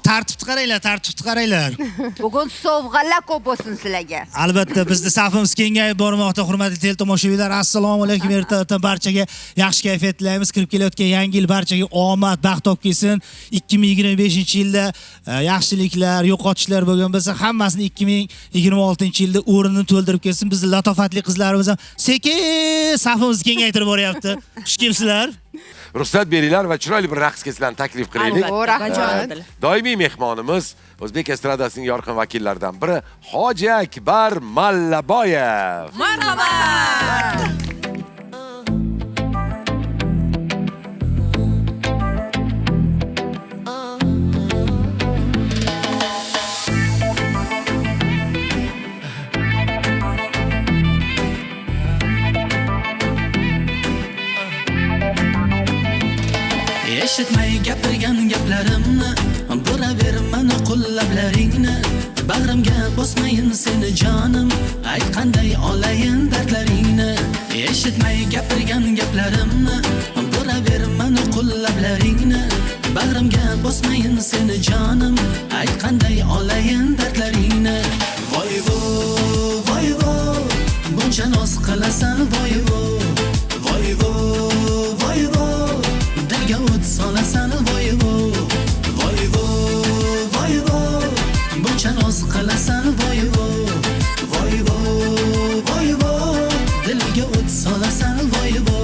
tartibni qaranglar. Bugun sovg'alar ko'p bo'lsin sizlarga. Albatta, bizning safimiz kengayib bormoqda, hurmatli teletomoshabinlar. Assalomu alaykum. Ertadan barchaga yaxshi kayfiyat tilaymiz. Kirib kelayotgan yangi yil barchaga omad, baxt olib kelsin. 2025-yilda yaxshiliklar, yo'qotishlar bo'lgan bo'lsa, hammasini 2026-yilda o'rnini to'ldirib kelsin. Bizning latofatli qizlarimiz ham sekin safimizni kengaytirib boryapti. Xush kelibsizlar. Ruxsat beringlar va chiroyli bir raqsga sizlarni taklif qilaylik. Rahmat. Doimiy mehmonimiz O'zbek estradasining yorqin vakillaridan biri Hoji Akbar Mallaboyev. Marhaba. Eshitmay gapirgan gaplarimni, buraverman qo'llablaringni. Bag'rimga bosmayin seni jonim, aytqanday olayin dardlaringni. Eshitmay gapirgan gaplarimni, buraverman qo'llablaringni. Bag'rimga bosmayin seni jonim, aytqanday olayin dardlaringni. Voy vo, buncha noz qilasan voy vo. Voy vo, dilga o't solasan voy vo. Voy vo, buncha noz qilasan voy vo. Voy vo, dilga o't solasan voy vo.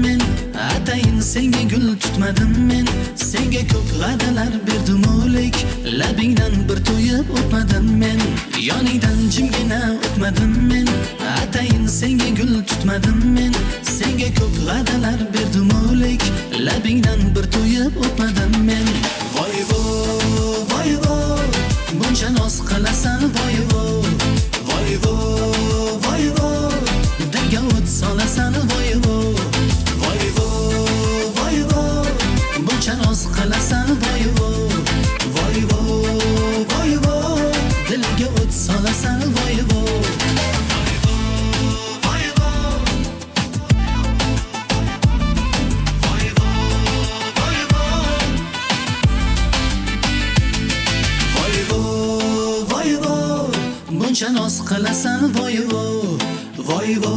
Men atayin senga gul tutmadim men. Senga ko'p va'dalar berdim o'lik, labingdan bir to'yib o'tmadim men. Yoningdan jimgina o'tmadim men. Atayin senga gul tutmadim men. Senga ko'p va'dalar berdim o'lik, labingdan bir to'yib o'tmadim men. Voy vo, buncha noz qilasan voy vo. Voy vo, dilga o't solasan voy vo. Buncha noz qilasan voy vo. Voy vo, dilga o't solasan voy vo. Buncha noz qilasan voy vo. Voy vo,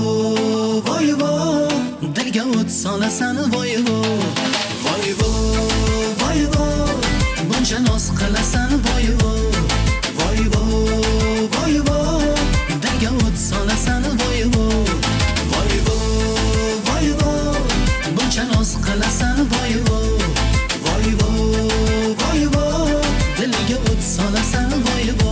dilga o't solasan voy vo. Voy vo, buncha noz qilasan voy vo. Voy vo, dilga o't solasan voy vo. Voy vo, buncha noz qilasan voy vo. Voy vo, dilga o't solasan voy vo.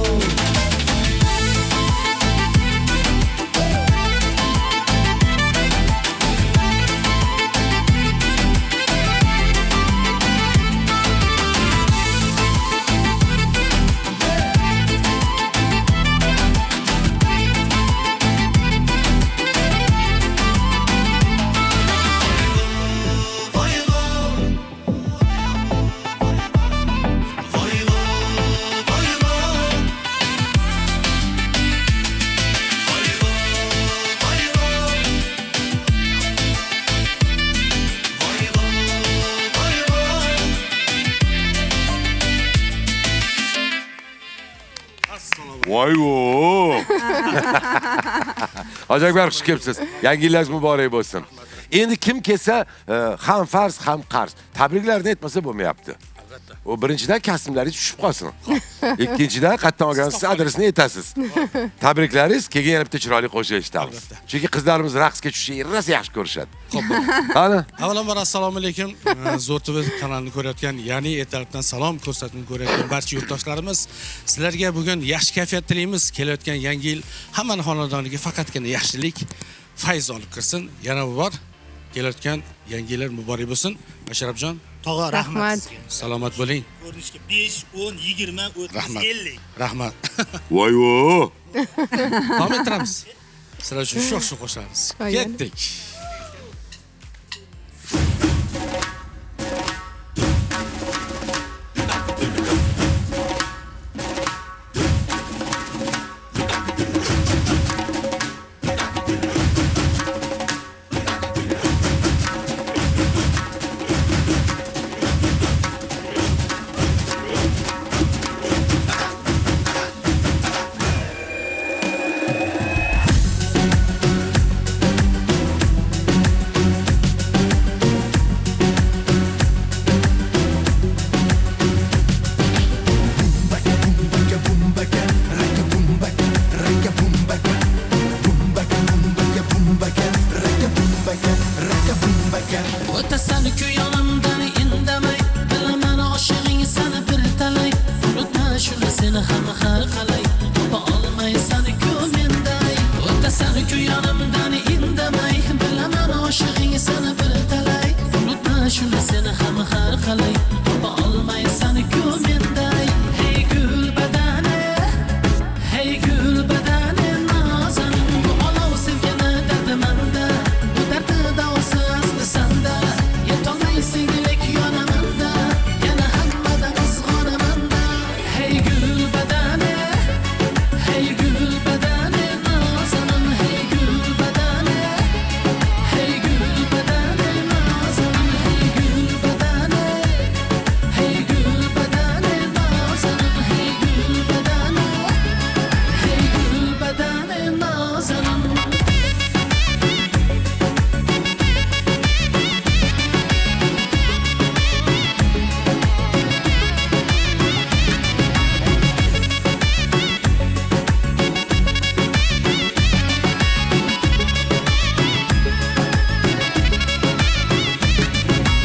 Voy vo. Hoji Akbar xush kelibsiz. Yangi yilingiz muborak bo'lsin. Endi kim kelsa ham farz ham qarz. Tabriklarni aytmasa bo'lmayapti. O birinchidan kasblaringiz tushib qolsin. Ikkinchidan qattan olgansiz adresini aytasiz. Tabriklaringiz keyin yana bitta chiroyli qo'shiq eshitamiz. Chunki qizlarimiz raqsga tushishni rosa yaxshi ko'rishadi. Xo'p. Qani? Avvalambor assalomu alaykum. Zo'r TV kanalini ko'rayotgan, ya'ni ertalabdan salom ko'rsatib ko'rayotgan barcha yurtdoshlarimiz, sizlarga bugun yaxshi kayfiyat tilaymiz. Kelayotgan yangi yil hammaning xonadoniga faqatgina yaxshilik, fayz olib kirsin. Yana bor kelayotgan yangi yillar muborak bo'lsin. Basharabjon, Tog'a rahmat. Salomat bo'ling. Ko'rinishga 5, 10, 20, 30, 50. Rahmat. Voy vo. Davom ettiramiz. Sizlar uchun sho'x qo'shamiz. Aynan. Ketdik. O'tasan-ku yonimdan indamay, bilaman oshig'ing seni bir talay. Unutma shuni seni ham har qalay, topa olmaysan-ku menday. O'tasan-ku yonimdan indamay, bilaman oshig'ing seni bir talay. Unutma shuni seni ham har qalay, topa olmaysan-ku menday. Hey gul badani, hey gul badani nozanin, bu olov sevgini dardimanda, bu dardi davosi asli sanda. Yetolmaysigilik yonamanda, yana hammadan qizg'onamanda. Hey gul badani, hey gul badani nozanin, hey gul badani, hey gul badani nozanin, hey gul badani, hey gul badani nozanin, hey gul badani, hey gul badani nozanin.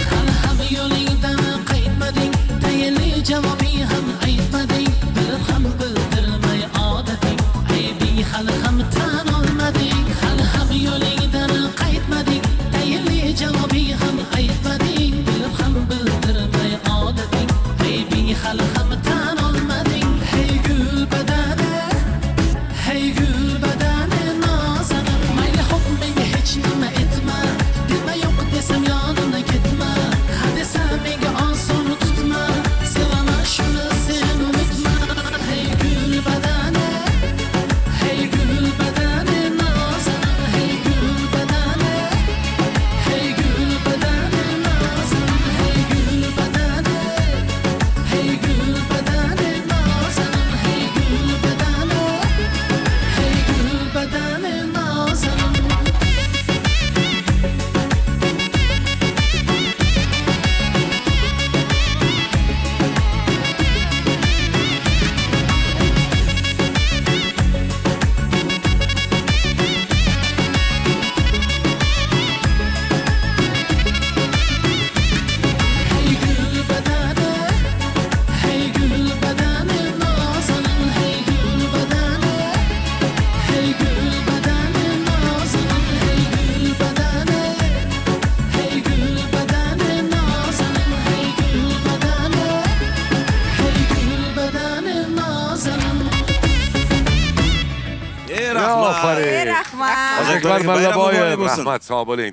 Hali ham yo'lingdan qaytmading, tayinli javobing ham aytmading, bilib ham bildirmay odating, aybing hali ham tan olmading. Hali ham yo'lingdan qaytmading, tayinli javobing ham aytmading, bilib ham bildirmay odating, aybing hali ham tan olmading. Hey gul badani, hey gul badani nozanin, mayli xo'p menga hech nima etma, dema yo'q desam yonimdan ketma, ha desam menga oson tutma, sevaman shuni sen unutma. Hey gul badani, hey gul badani nozanin, hey gul badani, hey gul badani nozanin, hey gul badani, hey gul badani nozanin, hey gul badani, hey gul badani nozanin. Hey gul badani, hey gul badani nozanin, hey gul badani, hey gul badani nozanin, hey gul badani, hey gul badani nozanin, hey gul badani, hey gul badani nozanin. Aferin. Rahmat. Hozirlar bayram Mallaboyev, muborak bo'lsin. rahmat, sog' bo'ling.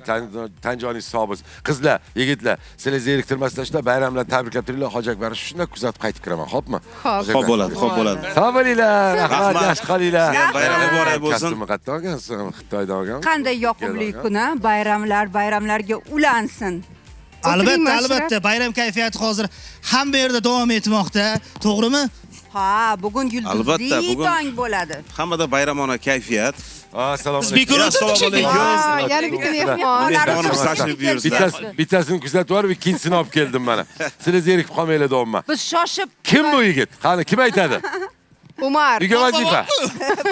Tan joningiz sog' bo'lsin. Qizlar, yigitlar, sizlar zeriktirmasdan shular bayramlar tabriklab turinglar. Hoji Akbarni shunday kuzatib qaytib kiraman, xo'pmi? Xo'p bo'ladi, xo'p bo'ladi. Sog' bo'linglar, rahmat, Rahmat. yaxshi qolinglar. Bayram muborak bo'lsin. Kasbimni qayerdan olgansiz? Xitoydan olganmi? Qanday yoqimli kun, ha? Bayramlarga ulansin. Albatta, albatta, bayram kayfiyati hozir hamma yerda davom etmoqda. To'g'rimi? Ha, bugun Albatta, yulduzli bugun- tong bo'ladi. Hammada bayramona kayfiyat. Assalomu Biz alaykum. bekor o'tirdik shekilli. Yana bitta mehmon. Mehmonimiz tashrif buyurdilar. Bittasini kuzatib yuborib, ikkinchisini olib keldim mana. Sizlar zerikib qolmanglar deyapman. Biz shoshib Kim bu yigit? Qani, kim aytadi? Umar. Uyga vazifa.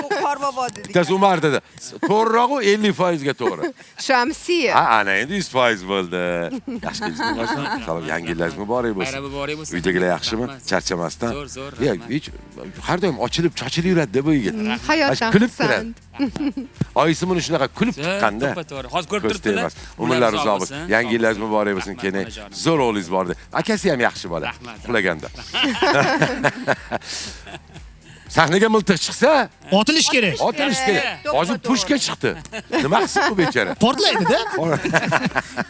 bu Qorbobo dedik. Bittasi Umar dedi. To'g'rirog'i 50% ga to'g'ri. Shamsiya. Ha, ana endi 100% bo'ldi. Yaxshi keldingizmi boshdan? Salom, yangi yilingiz muborak bo'lsin. Bayram muborak bo'lsin. Uydagilar yaxshimi? Charchamasdan. Zo'r, zo'r, Yo'q, rahmat. hech har doim ochilib, chochilib yuradi bu yigit. Hayotdan kulib xursand. turadi. Oyisi buni shunaqa kulib chiqqanda. To'ppa-to'g'ri. Hozir ko'rib Ko'z turibdilar. tegmas. Umrlar uzoq bo'lsin. Yangi yilingiz muborak bo'lsin. Rahmat, Keyin onajonim. zo'r o'g'lingiz bor edi. Akasi ham yaxshi bola. Rahmat. Uxlaganda. Sahnaga miltiq chiqsa, Otilish kerak. otilish kerak. Hozir pushka chiqdi. Nima qilsin bu bechora? Portlaydi-da.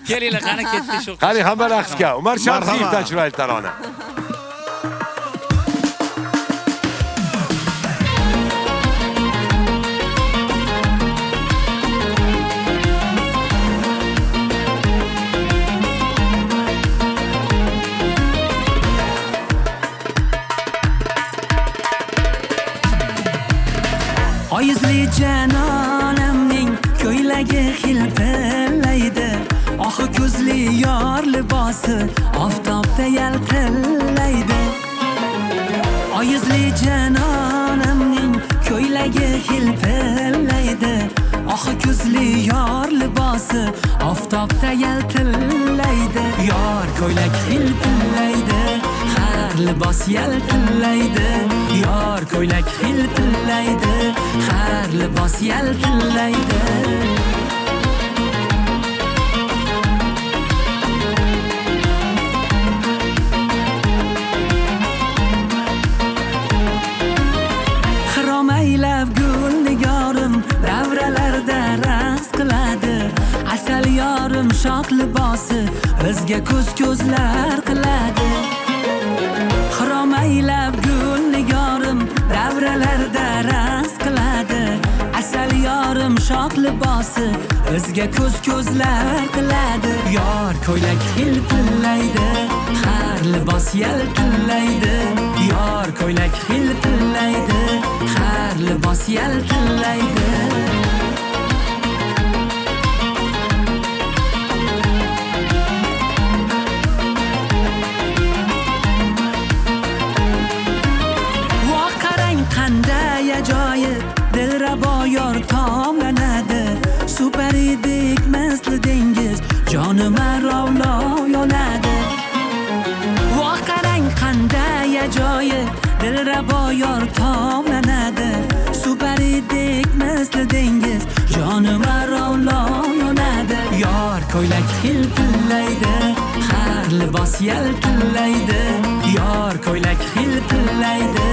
Kelinglar, qani ketdi shu. Qani hamma raqsga. Umar Shamsiyev tajribali tarona. Oyizli janonamning ko'ylagi xilpillaydi. Oxi ko'zli yor libosi oftobda yaltillaydi. Oyizli janonamning ko'ylagi xilpillaydi. Oxi ko'zli yor libosi oftobda yaltillaydi. Yor ko'ylak xilpillaydi. Har libos yaltillaydi. Yor ko'ylak xilpillaydi. Har libos yaltillaydi. Xiromaylab gul nigorim davralarda raqs qiladi. Asal yorim shoh libosi bizga ko'zlar qiladi. Xiromaylab gul nigorim davralarda raqs qiladi. Asal yorim shoh libosi bizga ko'zlar qiladi. Yor ko'ylak xilpillaydi. Har libos yaltillaydi. Yor ko'ylak xilpillaydi. Har libos yaltillaydi. Qanday ajoyib dilrabo yor tomlanadi. Superidik misli dengiz jonim arovlo yonadi. Voh qarang qanday ajoyib dilrabo yor tomlanadi. Superidik misli dengiz jonim arovlo yonadi. Yor ko'ylak xilpillaydi. Har libos yaltillaydi. Yor ko'ylak xilpillaydi.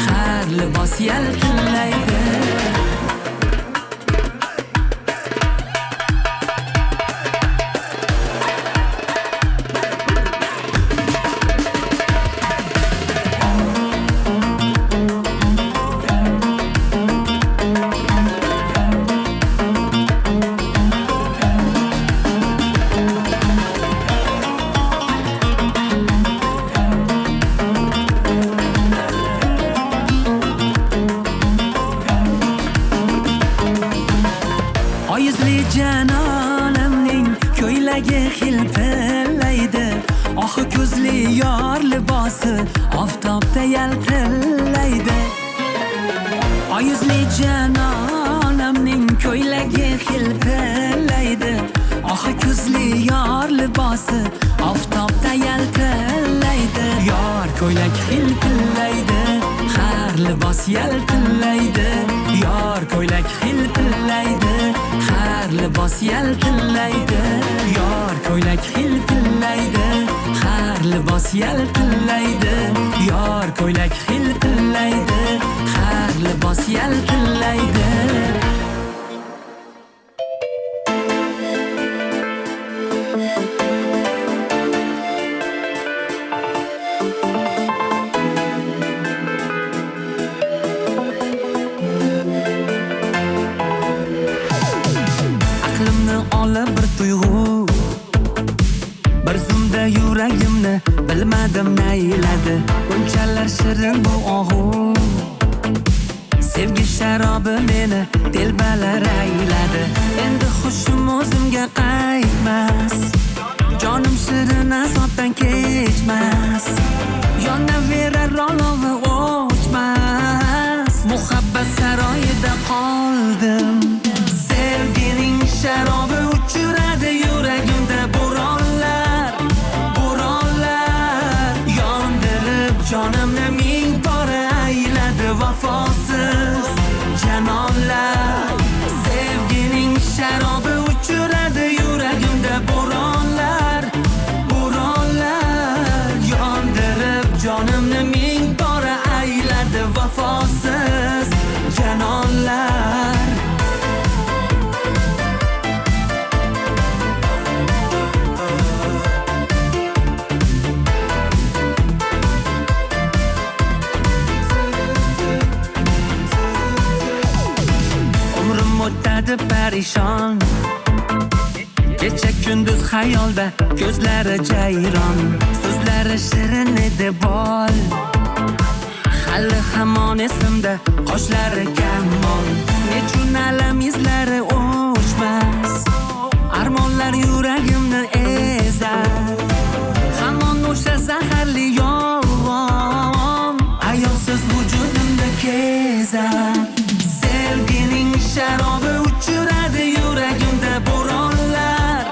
Har libos yaltillaydi. Oyizli janonamning ko'ylagi xilpillaydi. Oxi ko'zli yor libosi oftobda yaltillaydi. Oyizli janonamning ko'ylagi xilpillaydi. Oxi ko'zli yor libosi oftobda yaltillaydi. Yor ko'ylak xilpillaydi. Har libos yaltillaydi. Yor ko'ylak xilpillaydi. Har libos yaltillaydi. Yor ko'ylak xilpillaydi. Har libos yaltillaydi. Yor ko'ylak xilpillaydi. Har libos yaltillaydi. Aqlimni olib bir tuyg'u, bir zumda yuragimni bilmadim nayladi. Bunchalar shirin bu og'u, sevgi sharobi meni telbalar ayladi. Endi xushim o'zimga qaytmas, jonim shirin azobdan kechmas. Yonaverar olovi o'chmas, muhabbat saroyida qoldim. Sevgining sharobi uchiradi yuragimda bo'ronlar, bo'ronlar. Yondirib jonimni ming bora ayladi vafosiz janonlar. Sevgining sharobi uchiradi yuragimda bo'ronlar, bo'ronlar. Yondirib jonimni ming bora ayladi vafosiz qiladi parishon. Kecha kunduz xayolda ko'zlari jayron, so'zlari shirin edi bol. Hali hamon esimda qoshlari kamol, nechun alam izlari o'chmas. Armonlar yuragimni ezar, hamon o'sha zaharli yolg'on ayovsiz vujudimda kezar. Sevgining sharobi uchiradi yuragimda bo'ronlar,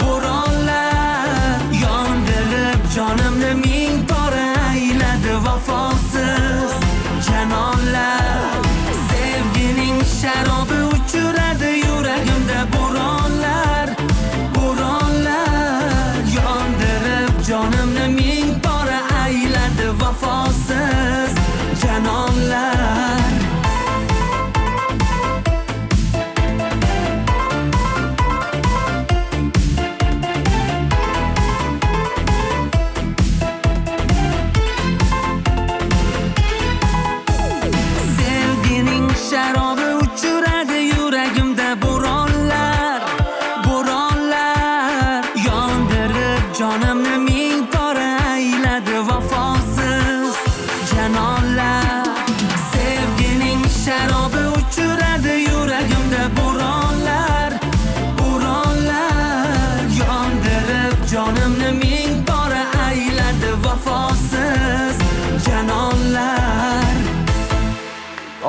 bo'ronlar yondirib jonimni ming pora ayladi vafosiz janonlar. Sevgining sharobi uchiradi yuragimda bo'ronlar, bo'ronlar yondirib jonimni ming pora ayladi vafosiz janonlar. Sevgining sharobi uchiradi yuragimda bo'ronlar, bo'ronlar yondirib jonimni ming pora ayladi vafosiz janonlar. Sevgining sharobi uchiradi yuragimda bo'ronlar, bo'ronlar yondirib jonimni ming pora ayladi vafosiz janonlar.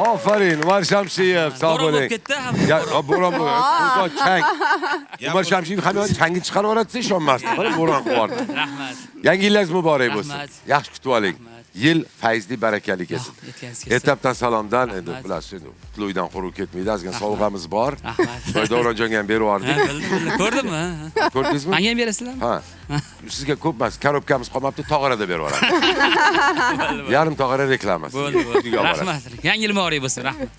Ofarin, Umar Shamsiyev, sog' Bo'ron bo'ling. bo'lib ketdi. Ya, bo'ron bo'lgan. O'zot chang. Umar Shamsiyev hamon changni chiqarib yuboradi, ishonmasdim. Mana bo'ron qilyapti. Rahmat. Yangi yilingiz muborak bo'lsin. Rahmat. Yaxshi kutib oling. Yil fayzli, barakali kelsin. Yetkazib Ertapdan salomdan, endi Rahmat. bilasiz, qutluydan quruq ketmaydi. Ozgina sovg'amiz bor. Rahmat. Davronjonga ham berib yubordik. Bildim. Ko'rdimmi? Ko'rdingizmi? Menga ham berasizlarmi? Ha. Sizga ko'p emas, korobkamiz qolmabdi, tog'orada berib yuboramiz. Yarim tog'ora reklamasi. Bo'ldi. Uyga borasiz. Rahmat. Yangi yil muborak bo'lsin. Rahmat.